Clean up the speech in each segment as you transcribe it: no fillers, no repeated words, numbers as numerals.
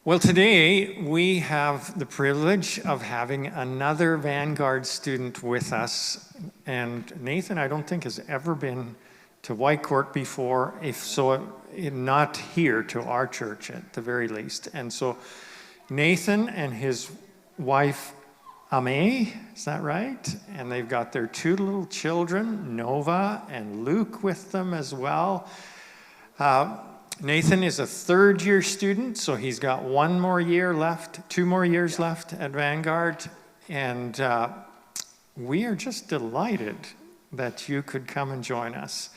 Well, today we have the privilege of having another Vanguard student with us. And Nathan, I don't think, has ever been to Whitecourt before, if so, not here to our church at the very least. And so Nathan and his wife, Ame, is that right? And they've got their two little children, Nova and Luke, with them as well. Nathan is a third-year student, so he's got one more year left, 2 more years left at Vanguard. And we are just delighted that you could come and join us.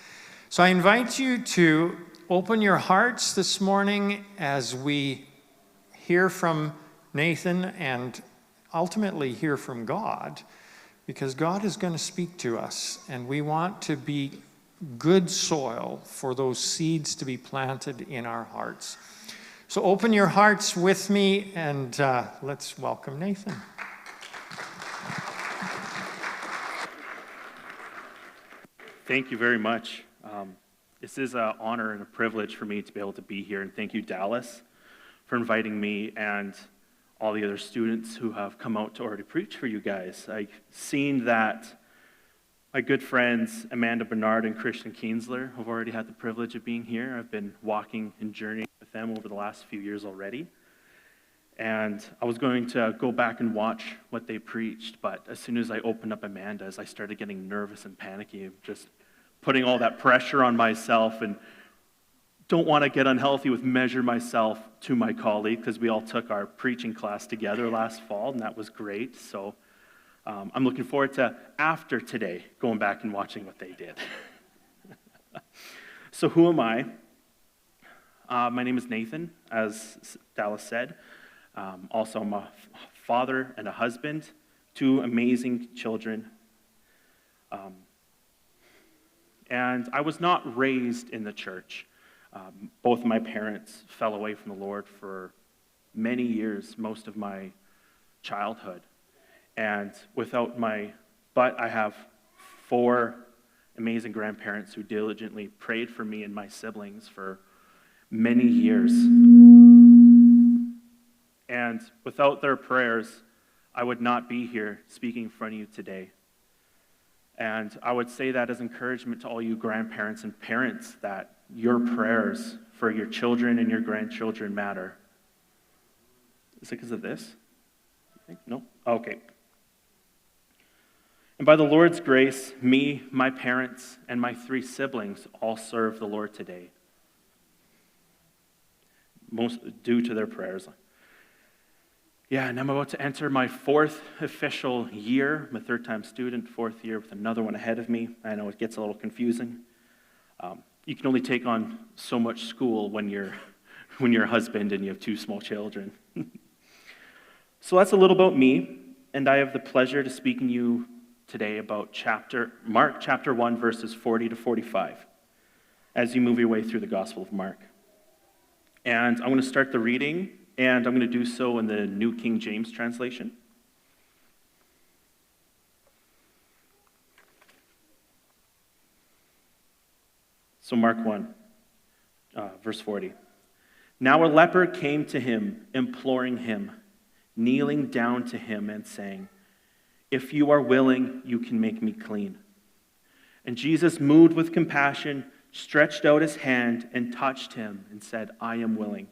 So I invite you to open your hearts this morning as we hear from Nathan and ultimately hear from God, because God is going to speak to us, and we want to be good soil for those seeds to be planted in our hearts. So open your hearts with me, and let's welcome Nathan. Thank you very much. This is an honor and a privilege for me to be able to be here, and thank you, Dallas, for inviting me and all the other students who have come out to already preach for you guys. I've seen that my good friends Amanda Bernard and Christian Kienzler have already had the privilege of being here. I've been walking and journeying with them over the last few years already. And I was going to go back and watch what they preached, but as soon as I opened up Amanda's, I started getting nervous and panicky, just putting all that pressure on myself, and don't want to get unhealthy with measure myself to my colleague, because we all took our preaching class together last fall, and that was great. So I'm looking forward to, after today, going back and watching what they did. So who am I? My name is Nathan, as Dallas said. Also, I'm a father and a husband, 2 amazing children. And I was not raised in the church. Both my parents fell away from the Lord for many years, most of my childhood. And but I have 4 amazing grandparents who diligently prayed for me and my siblings for many years. And without their prayers, I would not be here speaking in front of you today. And I would say that as encouragement to all you grandparents and parents, that your prayers for your children and your grandchildren matter. Is it because of this? You think? No? Okay. And by the Lord's grace, me, my parents, and my 3 siblings all serve the Lord today, most due to their prayers. Yeah, and I'm about to enter my 4th official year. I'm a 3rd-time student, 4th year with another one ahead of me. I know it gets a little confusing. You can only take on so much school when you're a husband and you have 2 small children. So that's a little about me, and I have the pleasure to speak to you today about Mark chapter 1, verses 40 to 45, as you move your way through the Gospel of Mark. And I'm going to start the reading, and I'm going to do so in the New King James translation. So Mark 1, verse 40. Now a leper came to him, imploring him, kneeling down to him and saying, "If you are willing, you can make me clean." And Jesus, moved with compassion, stretched out his hand and touched him and said, "I am willing."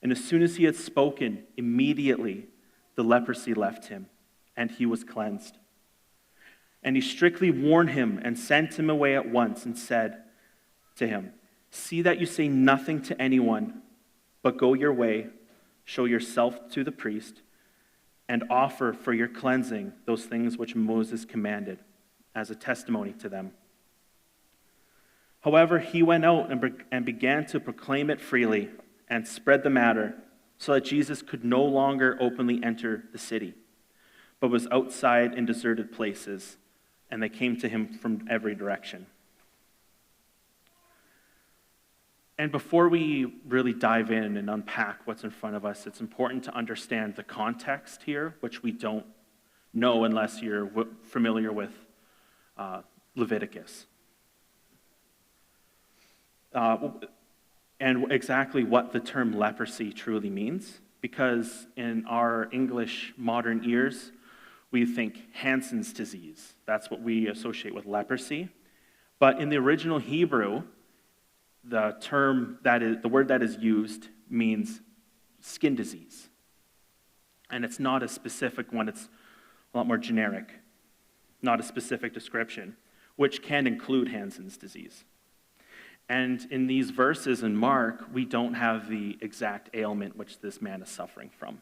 And as soon as he had spoken, immediately the leprosy left him, and he was cleansed. And he strictly warned him and sent him away at once and said to him, "See that you say nothing to anyone, but go your way, show yourself to the priest, and offer for your cleansing those things which Moses commanded as a testimony to them." However, he went out and began to proclaim it freely and spread the matter, so that Jesus could no longer openly enter the city, but was outside in deserted places, and they came to him from every direction. And before we really dive in and unpack what's in front of us, it's important to understand the context here, which we don't know unless you're familiar with Leviticus. and exactly what the term leprosy truly means, because in our English modern ears, we think Hansen's disease. That's what we associate with leprosy. But in the original Hebrew, the word that is used means skin disease. And it's not a specific one, it's a lot more generic, not a specific description, which can include Hansen's disease. And in these verses in Mark, we don't have the exact ailment which this man is suffering from.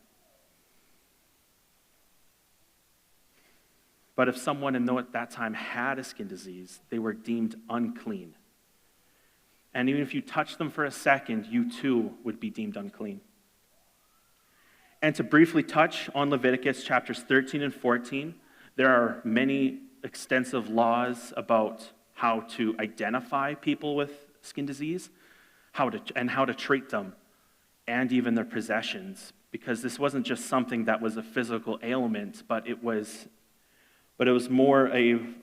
But if someone at that time had a skin disease, they were deemed unclean. And even if you touch them for a second, you too would be deemed unclean. And to briefly touch on Leviticus chapters 13 and 14, there are many extensive laws about how to identify people with skin disease, how to treat them, and even their possessions, because this wasn't just something that was a physical ailment, but it was more you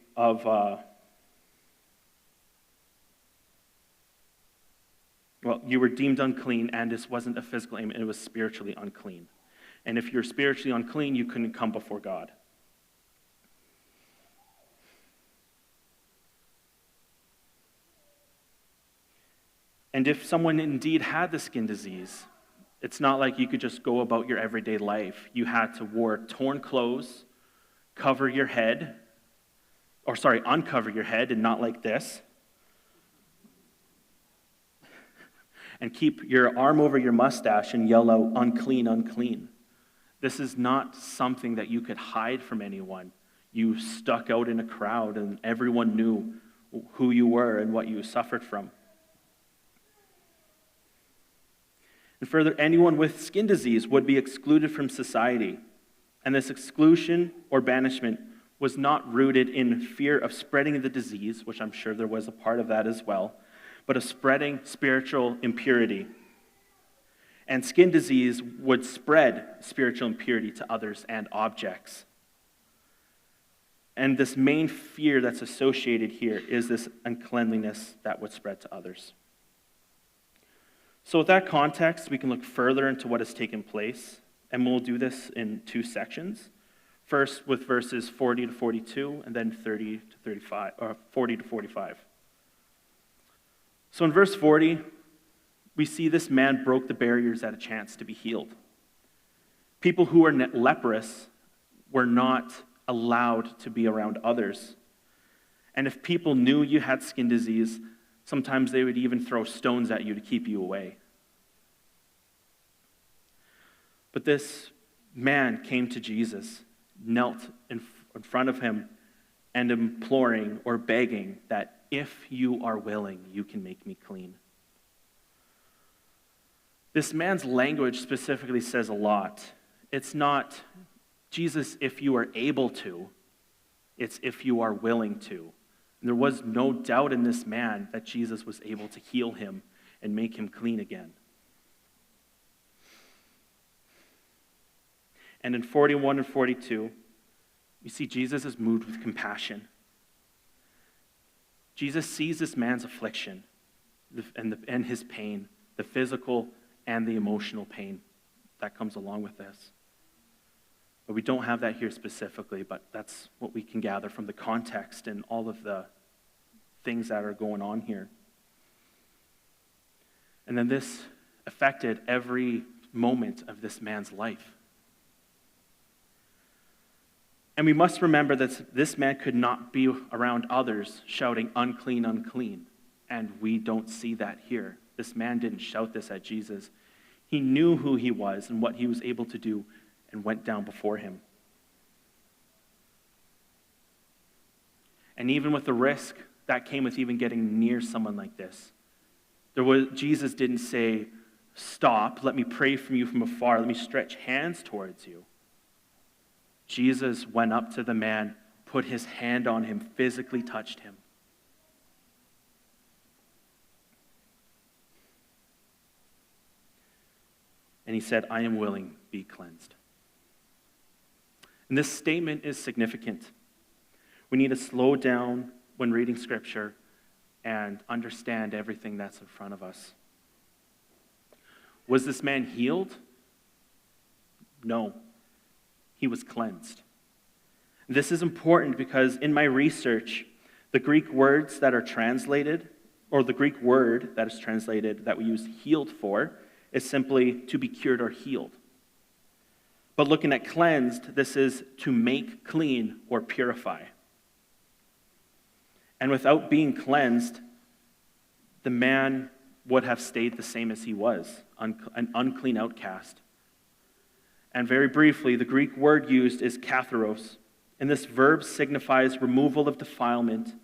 were deemed unclean, and this wasn't a physical ailment, it was spiritually unclean. And if you're spiritually unclean, you couldn't come before God. And if someone indeed had the skin disease, it's not like you could just go about your everyday life. You had to wear torn clothes, uncover your head, and not like this, and keep your arm over your mustache and yell out, "Unclean, unclean." This is not something that you could hide from anyone. You stuck out in a crowd, and everyone knew who you were and what you suffered from. And further, anyone with skin disease would be excluded from society. And this exclusion or banishment was not rooted in fear of spreading the disease, which I'm sure there was a part of that as well, but of spreading spiritual impurity. And skin disease would spread spiritual impurity to others and objects. And this main fear that's associated here is this uncleanliness that would spread to others. So with that context, we can look further into what has taken place, and we'll do this in two sections. First with verses 40 to 42, and then 30 to 35, or 40 to 45. So in verse 40, we see this man broke the barriers at a chance to be healed. People who were leprous were not allowed to be around others. And if people knew you had skin disease, sometimes they would even throw stones at you to keep you away. But this man came to Jesus, knelt in front of him, and imploring or begging that if you are willing, you can make me clean. This man's language specifically says a lot. It's not, Jesus, if you are able to, it's if you are willing to. And there was no doubt in this man that Jesus was able to heal him and make him clean again. And in 41 and 42, we see Jesus is moved with compassion. Jesus sees this man's affliction and his pain, the physical and the emotional pain that comes along with this. But we don't have that here specifically, but that's what we can gather from the context and all of the things that are going on here. And then this affected every moment of this man's life. And we must remember that this man could not be around others shouting, "Unclean, unclean." And we don't see that here. This man didn't shout this at Jesus. He knew who he was and what he was able to do and went down before him. And even with the risk that came with even getting near someone like this, Jesus didn't say, "Stop, let me pray from you from afar, let me stretch hands towards you." Jesus went up to the man, put his hand on him, physically touched him. And he said, "I am willing, be cleansed." And this statement is significant. We need to slow down when reading Scripture and understand everything that's in front of us. Was this man healed? No. He was cleansed. This is important because in my research, the Greek words that are translated, or the Greek word that is translated that we use healed for, is simply to be cured or healed. But looking at cleansed, this is to make clean or purify. And without being cleansed, the man would have stayed the same as he was, an unclean outcast. And very briefly, the Greek word used is katharos, and this verb signifies removal of defilement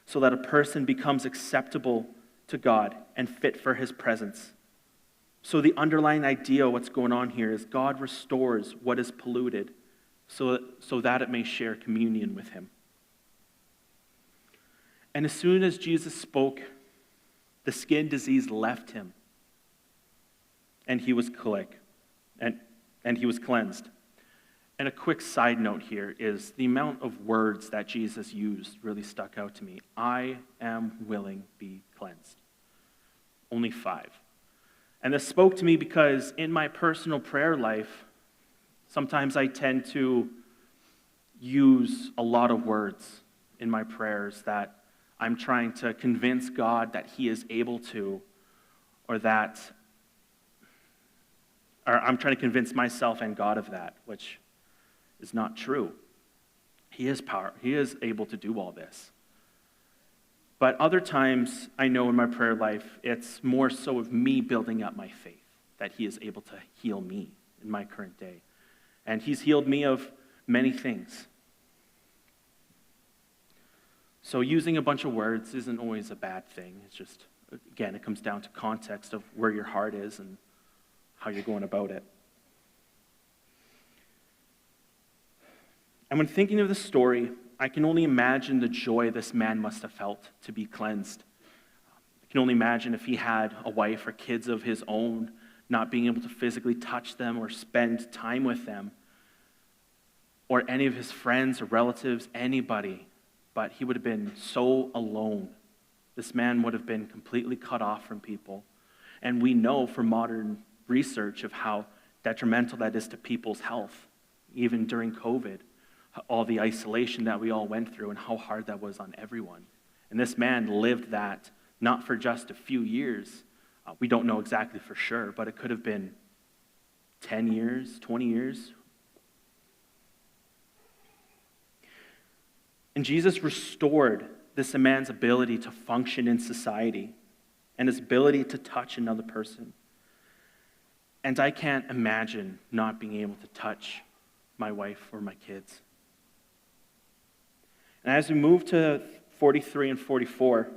so that a person becomes acceptable to God and fit for his presence. So the underlying idea of what's going on here is God restores what is polluted so that it may share communion with him. And as soon as Jesus spoke, the skin disease left him, and he was and he was cleansed. And a quick side note here is the amount of words that Jesus used really stuck out to me. I am willing, be cleansed. Only 5. And this spoke to me because in my personal prayer life, sometimes I tend to use a lot of words in my prayers that I'm trying to convince God that he is able to, or I'm trying to convince myself and God of that, which is not true. He is able to do all this. But other times, I know in my prayer life, it's more so of me building up my faith, that he is able to heal me in my current day. And he's healed me of many things. So using a bunch of words isn't always a bad thing. It's just, again, it comes down to context of where your heart is and how you're going about it. And when thinking of the story, I can only imagine the joy this man must have felt to be cleansed. I can only imagine if he had a wife or kids of his own, not being able to physically touch them or spend time with them, or any of his friends or relatives, anybody, but he would have been so alone. This man would have been completely cut off from people. And we know from modern research of how detrimental that is to people's health, even during COVID. All the isolation that we all went through and how hard that was on everyone. And this man lived that not for just a few years. We don't know exactly for sure, but it could have been 10 years, 20 years. And Jesus restored this man's ability to function in society and his ability to touch another person. And I can't imagine not being able to touch my wife or my kids. And as we move to 43 and 44,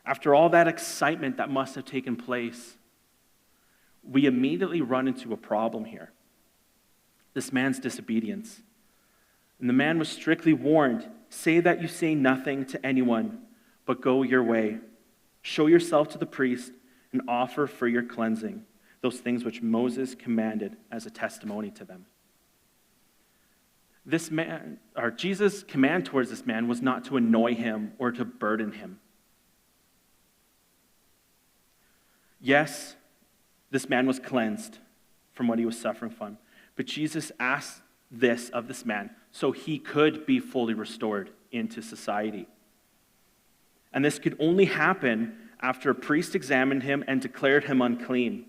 after all that excitement that must have taken place, we immediately run into a problem here. This man's disobedience. And the man was strictly warned, say that you say nothing to anyone, but go your way. Show yourself to the priest and offer for your cleansing those things which Moses commanded as a testimony to them. This man, or Jesus' command towards this man was not to annoy him or to burden him. Yes, this man was cleansed from what he was suffering from, but Jesus asked this of this man so he could be fully restored into society. And this could only happen after a priest examined him and declared him unclean.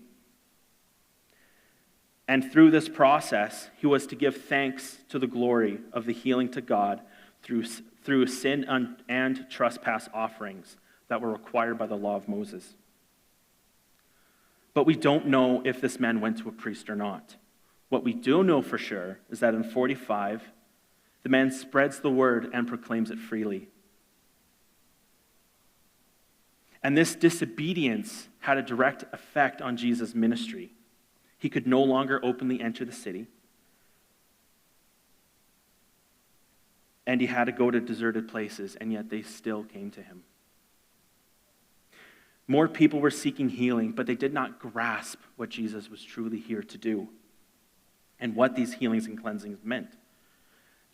And through this process, he was to give thanks to the glory of the healing to God through sin and trespass offerings that were required by the law of Moses. But we don't know if this man went to a priest or not. What we do know for sure is that in 45, the man spreads the word and proclaims it freely. And this disobedience had a direct effect on Jesus' ministry. He could no longer openly enter the city. And he had to go to deserted places, and yet they still came to him. More people were seeking healing, but they did not grasp what Jesus was truly here to do and what these healings and cleansings meant.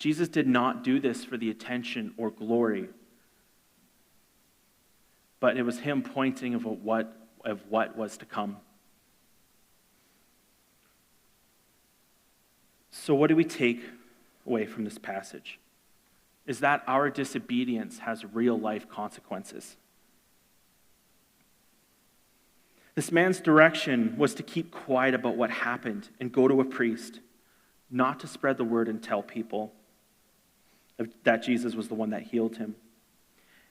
Jesus did not do this for the attention or glory, but it was him pointing of what was to come. So what do we take away from this passage? Is that our disobedience has real life consequences. This man's direction was to keep quiet about what happened and go to a priest, not to spread the word and tell people that Jesus was the one that healed him.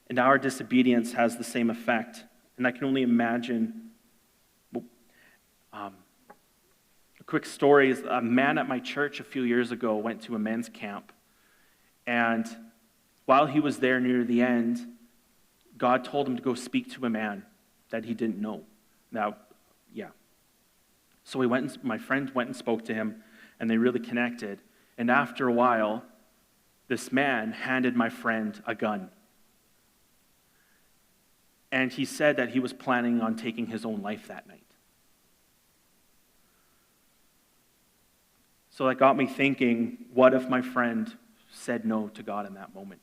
And our disobedience has the same effect. And I can only imagine, a quick story is a man at my church a few years ago went to a men's camp. And while he was there near the end, God told him to go speak to a man that he didn't know. Now, yeah. So my friend went and spoke to him, and they really connected. And after a while, this man handed my friend a gun. And he said that he was planning on taking his own life that night. So that got me thinking, what if my friend said no to God in that moment?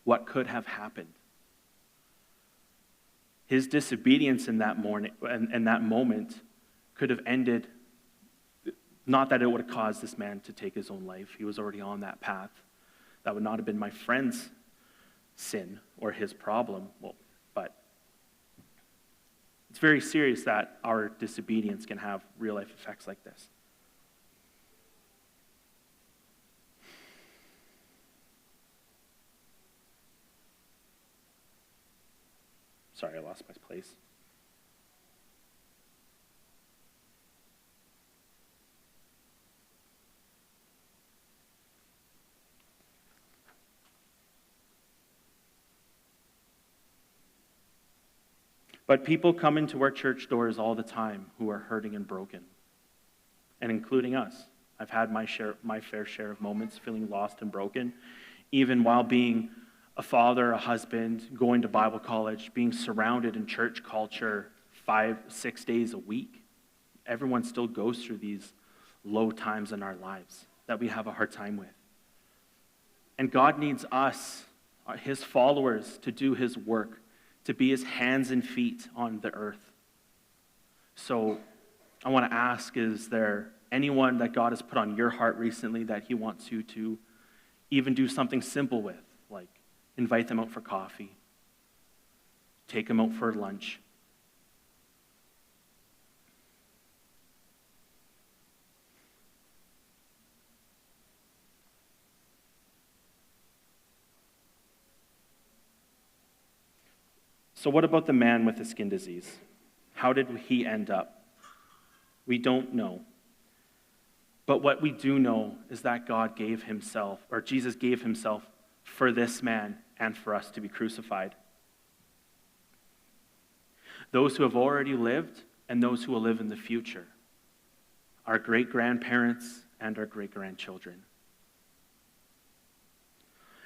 What could have happened? His disobedience in that moment could have ended, not that it would have caused this man to take his own life. He was already on that path. That would not have been my friend's sin or his problem. But it's very serious that our disobedience can have real life effects like this. Sorry, I lost my place. But people come into our church doors all the time who are hurting and broken, and including us. I've had my fair share of moments feeling lost and broken, even while being a father, a husband, going to Bible college, being surrounded in church culture 5-6 days a week. Everyone still goes through these low times in our lives that we have a hard time with. And God needs us, his followers, to do his work, to be his hands and feet on the earth. So I want to ask, is there anyone that God has put on your heart recently that he wants you to even do something simple with, like invite them out for coffee, take them out for lunch? So what about the man with the skin disease? How did he end up? We don't know. But what we do know is that God gave himself, or Jesus gave himself for this man and for us to be crucified. Those who have already lived and those who will live in the future, our great-grandparents and our great-grandchildren,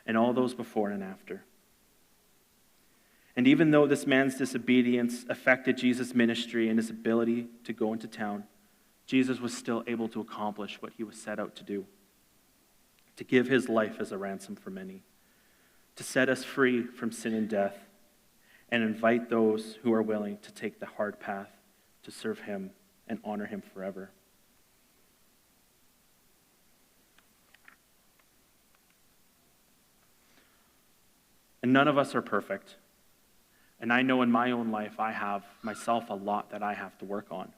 and all those before and after. And even though this man's disobedience affected Jesus' ministry and his ability to go into town, Jesus was still able to accomplish what he was set out to do, to give his life as a ransom for many, to set us free from sin and death, and invite those who are willing to take the hard path to serve him and honor him forever. And none of us are perfect. And I know in my own life, I have myself a lot that I have to work on.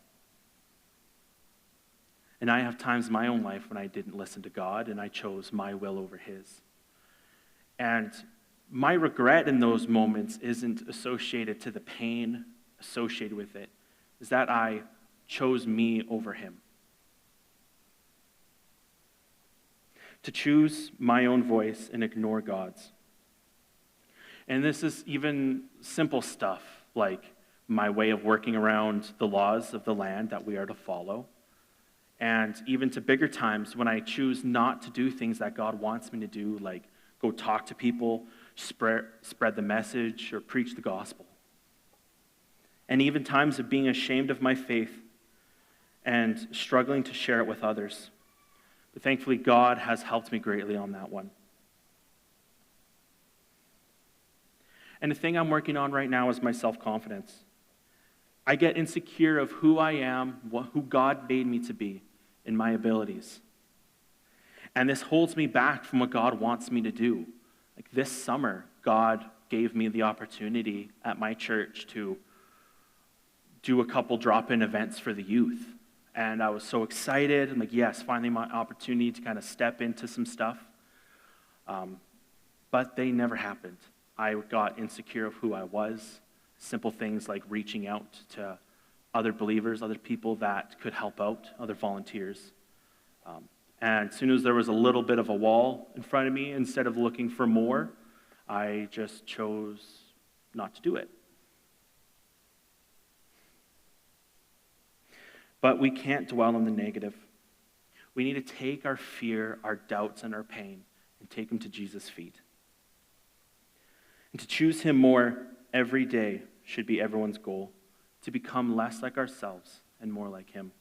And I have times in my own life when I didn't listen to God and I chose my will over his. And my regret in those moments isn't associated to the pain associated with it, is that I chose me over him. To choose my own voice and ignore God's. And this is even simple stuff like my way of working around the laws of the land that we are to follow. And even to bigger times when I choose not to do things that God wants me to do, like go talk to people, spread the message, or preach the gospel. And even times of being ashamed of my faith and struggling to share it with others. But thankfully, God has helped me greatly on that one. And the thing I'm working on right now is my self-confidence. I get insecure of who I am, who God made me to be, and my abilities. And this holds me back from what God wants me to do. Like this summer, God gave me the opportunity at my church to do a couple drop-in events for the youth. And I was so excited. I'm like, yes, finally my opportunity to kind of step into some stuff. But they never happened. I got insecure of who I was. Simple things like reaching out to other believers, other people that could help out, other volunteers. And as soon as there was a little bit of a wall in front of me, instead of looking for more, I just chose not to do it. But we can't dwell on the negative. We need to take our fear, our doubts, and our pain and take them to Jesus' feet. And to choose him more every day should be everyone's goal, to become less like ourselves and more like him.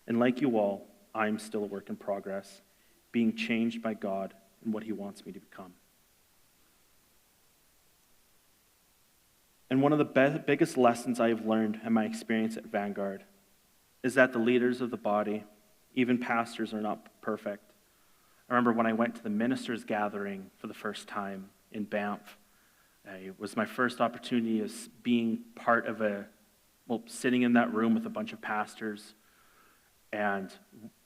And like you all, I'm still a work in progress, being changed by God and what he wants me to become. And one of the biggest lessons I have learned in my experience at Vanguard is that the leaders of the body, even pastors, are not perfect. I remember when I went to the ministers' gathering for the first time in Banff, it was my first opportunity as being part of sitting in that room with a bunch of pastors, and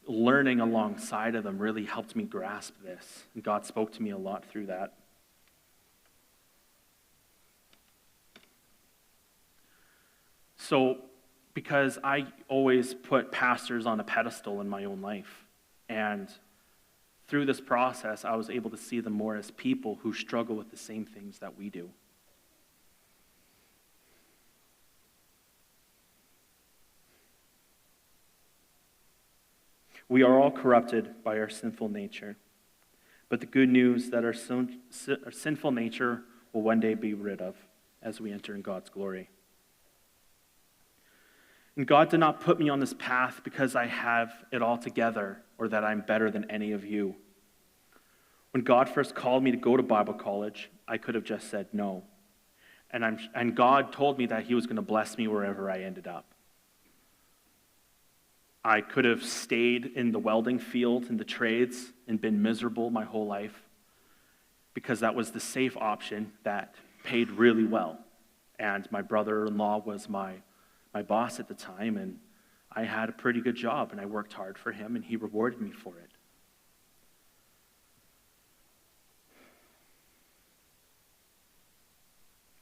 learning alongside of them really helped me grasp this. And God spoke to me a lot through that. So, because I always put pastors on a pedestal in my own life, and through this process, I was able to see them more as people who struggle with the same things that we do. We are all corrupted by our sinful nature, but the good news that our sinful nature will one day be rid of as we enter in God's glory. And God did not put me on this path because I have it all together or that I'm better than any of you. When God first called me to go to Bible college, I could have just said no. And God told me that he was going to bless me wherever I ended up. I could have stayed in the welding field, in the trades, and been miserable my whole life because that was the safe option that paid really well. And my brother-in-law was my boss at the time, and I had a pretty good job, and I worked hard for him, and he rewarded me for it.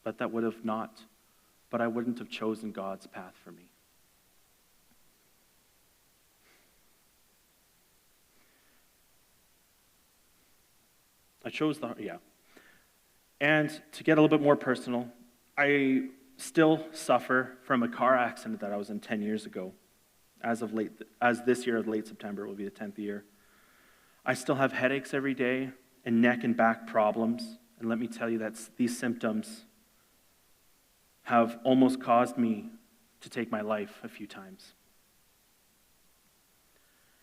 But I wouldn't have chosen God's path for me. I chose And to get a little bit more personal, I still suffer from a car accident that I was in 10 years ago. As this year, late September, it will be the 10th year. I still have headaches every day and neck and back problems. And let me tell you that these symptoms have almost caused me to take my life a few times.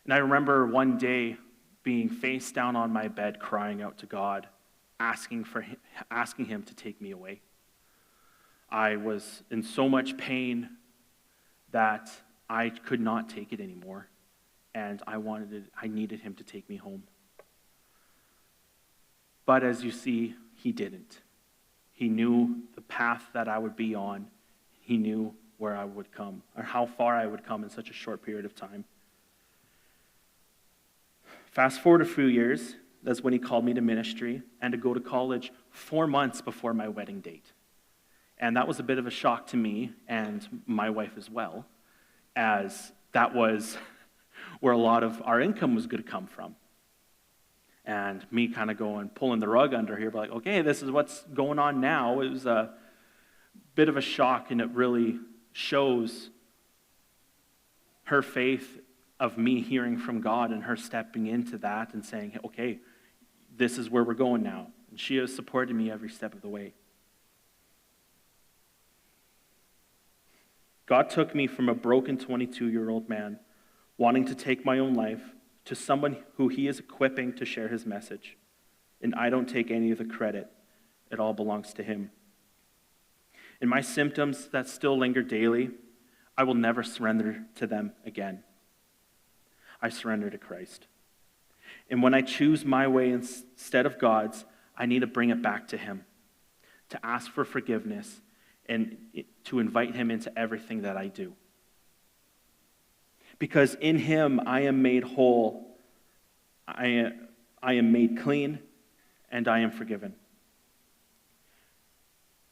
And I remember one day being face down on my bed, crying out to God, asking him to take me away. I was in so much pain that I could not take it anymore, and I needed him to take me home. But as you see, he didn't. He knew the path that I would be on. He knew where I would come, or how far I would come in such a short period of time. Fast forward a few years, that's when he called me to ministry and to go to college 4 months before my wedding date. And that was a bit of a shock to me and my wife as well, as that was where a lot of our income was going to come from. And me kind of pulling the rug under here, like, okay, this is what's going on now. It was a bit of a shock, and it really shows her faith of me hearing from God and her stepping into that and saying, okay, this is where we're going now. And she has supported me every step of the way. God took me from a broken 22-year-old man wanting to take my own life to someone who he is equipping to share his message. And I don't take any of the credit. It all belongs to him. In my symptoms that still linger daily, I will never surrender to them again. I surrender to Christ. And when I choose my way instead of God's, I need to bring it back to him, to ask for forgiveness, and to invite him into everything that I do. Because in him I am made whole, I am made clean, and I am forgiven.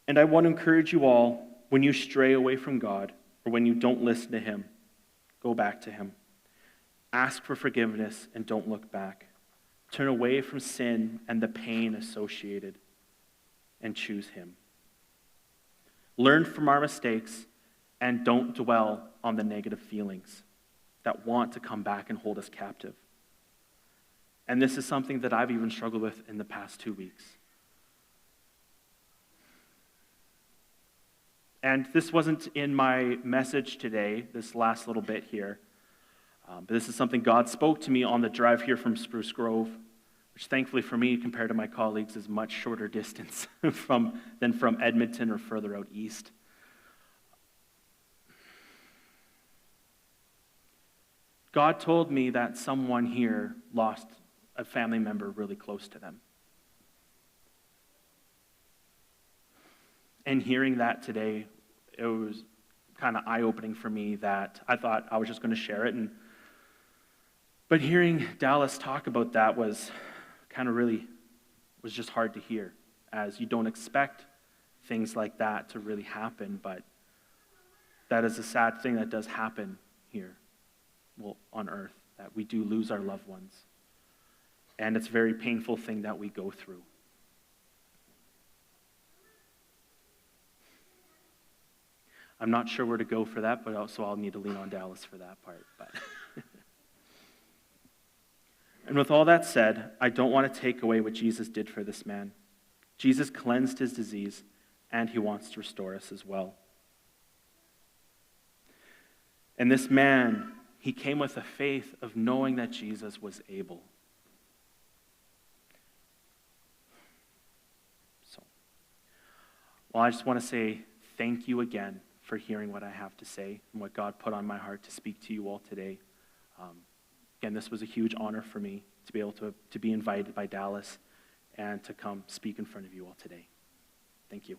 And I want to encourage you all, when you stray away from God, or when you don't listen to him, go back to him. Ask for forgiveness and don't look back. Turn away from sin and the pain associated and choose him. Learn from our mistakes and don't dwell on the negative feelings that want to come back and hold us captive. And this is something that I've even struggled with in the past 2 weeks. And this wasn't in my message today, this last little bit here. But this is something God spoke to me on the drive here from Spruce Grove, which thankfully for me, compared to my colleagues, is much shorter distance than from Edmonton or further out east. God told me that someone here lost a family member really close to them. And hearing that today, it was kind of eye-opening for me that I thought I was just going to share it. But hearing Dallas talk about that was just hard to hear, as you don't expect things like that to really happen, but that is a sad thing that does happen here, on earth, that we do lose our loved ones. And it's a very painful thing that we go through. I'm not sure where to go for that, but also I'll need to lean on Dallas for that part. But and with all that said, I don't want to take away what Jesus did for this man. Jesus cleansed his disease, and he wants to restore us as well. And this man, he came with a faith of knowing that Jesus was able. Well, I just want to say thank you again for hearing what I have to say and what God put on my heart to speak to you all today. Again, this was a huge honor for me to be able to be invited by Dallas and to come speak in front of you all today. Thank you.